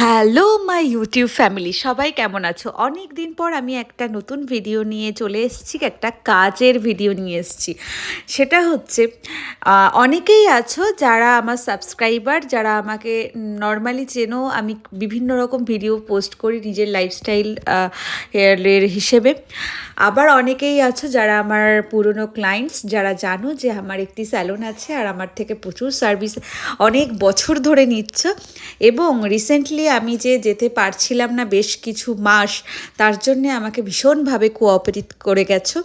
Hello my YouTube family, সবাই কেমন আছো? অনেক দিন পর আমি একটা নতুন ভিডিও নিয়ে চলে এসেছি, একটা কাজের ভিডিও নিয়ে এসেছি। সেটা হচ্ছে অনেকেই আছো যারা আমার সাবস্ক্রাইবার, যারা আমাকে নর্মালি চেনো। আমি বিভিন্ন রকম ভিডিও পোস্ট করি নিজের লাইফস্টাইল এর হিসেবে। আবার অনেকেই আছো যারা আমার পুরনো ক্লায়েন্টস, যারা জানো যে আমার একটি স্যালন আছে আর আমার থেকে প্রচুর সার্ভিস অনেক বছর ধরে নিচ্ছ। এবং রিসেন্টলি আমি যে যেতে পারছিলাম না বেশ কিছু মাস, তার জন্যে আমাকে ভীষণভাবে কোঅপারেট করে গেছো।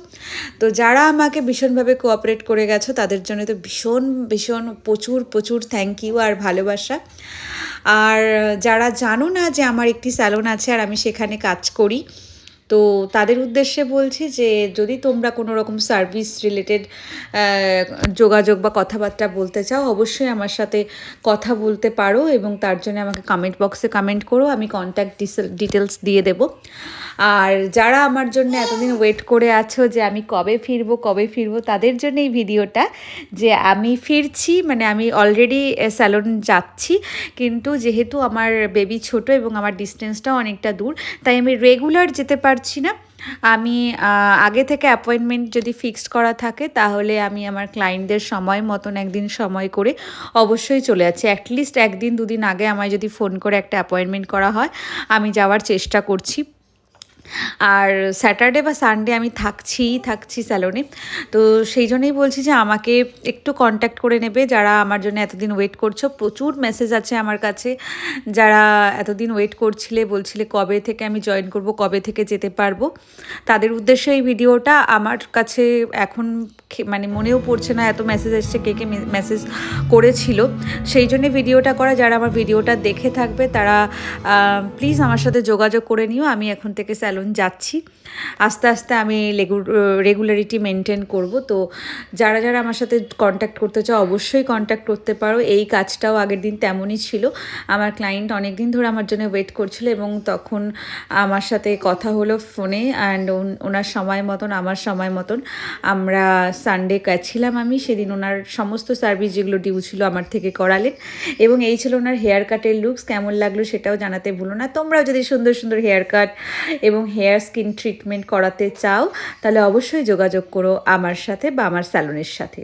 তো যারা আমাকে ভীষণভাবে কোঅপারেট করে গেছো তাদের জন্য তো ভীষণ ভীষণ প্রচুর প্রচুর থ্যাংক ইউ আর ভালোবাসা। আর যারা জানো না যে আমার একটি স্যালন আছে আর আমি সেখানে কাজ করি, তো তাদের উদ্দেশ্যে বলছি যে যদি তোমরা কোনো রকম সার্ভিস রিলেটেড যোগাযোগ বা কথাবার্তা বলতে চাও, অবশ্যই আমার সাথে কথা বলতে পারো এবং তার জন্য আমাকে কমেন্ট বক্সে কমেন্ট করো, আমি কন্ট্যাক্ট ডিটেলস দিয়ে দেবো। আর যারা আমার জন্য এতদিন ওয়েট করে আছো যে আমি কবে ফিরবো তাদের জন্য এই ভিডিওটা, যে আমি ফিরছি, মানে আমি অলরেডি স্যালন যাচ্ছি, কিন্তু যেহেতু আমার বেবি ছোট এবং আমার ডিস্টেন্সটাও অনেকটা দূর, তাই আমি রেগুলার যেতে পারছি না। আমি আগে থেকে অ্যাপয়েন্টমেন্ট যদি ফিক্সড করা থাকে তাহলে আমি আমার ক্লায়েন্টদের সময় মতন একদিন সময় করে অবশ্যই চলে যাচ্ছি। অ্যাটলিস্ট একদিন দুদিন আগে আমায় যদি ফোন করে একটা অ্যাপয়েন্টমেন্ট করা হয়, আমি যাওয়ার চেষ্টা করছি। আর স্যাটারডে বা সানডে আমি থাকছি স্যালনে। তো সেই জন্যই বলছি যে আমাকে একটু কন্ট্যাক্ট করে নেবে যারা আমার জন্য এতদিন ওয়েট করছো। প্রচুর মেসেজ আছে আমার কাছে, যারা এতদিন ওয়েট বলছিলে কবে থেকে আমি জয়েন করব, কবে থেকে যেতে পারবো। তাদের উদ্দেশ্যে এই ভিডিওটা। আমার কাছে এখন মানে মনেও পড়ছে না এত মেসেজ এসছে, কে মেসেজ করেছিল, সেই জন্যে ভিডিওটা করা। যারা আমার ভিডিওটা দেখে থাকবে তারা প্লিজ আমার সাথে যোগাযোগ করে নিও। আমি এখন থেকে স্যালন যাচ্ছি, আস্তে আস্তে আমি রেগুলারিটি মেনটেন করব। তো যারা যারা আমার সাথে কন্ট্যাক্ট করতে চাও অবশ্যই কন্ট্যাক্ট করতে পারো। এই কাজটাও আগের দিন তেমনই ছিল, আমার ক্লায়েন্ট অনেক দিন ধরে আমার জন্য ওয়েট করছিল এবং তখন আমার সাথে কথা হলো ফোনে, অ্যান্ড ওনার সময় মতন আমার সময় মতন আমরা সানডে গেছিলাম। আমি সেদিন ওনার সমস্ত সার্ভিস যেগুলো ডিউ ছিল আমার থেকে করালেন, এবং এই ছিল ওনার হেয়ার কাটের লুকস। কেমন লাগলো সেটাও জানাতে ভুলো না। তোমরাও যদি সুন্দর সুন্দর হেয়ার কাট এবং হেয়ার স্কিন ট্রিটমেন্ট করাতে চাও তাহলে অবশ্যই যোগাযোগ করো আমার সাথে বা আমার স্যালনের সাথে।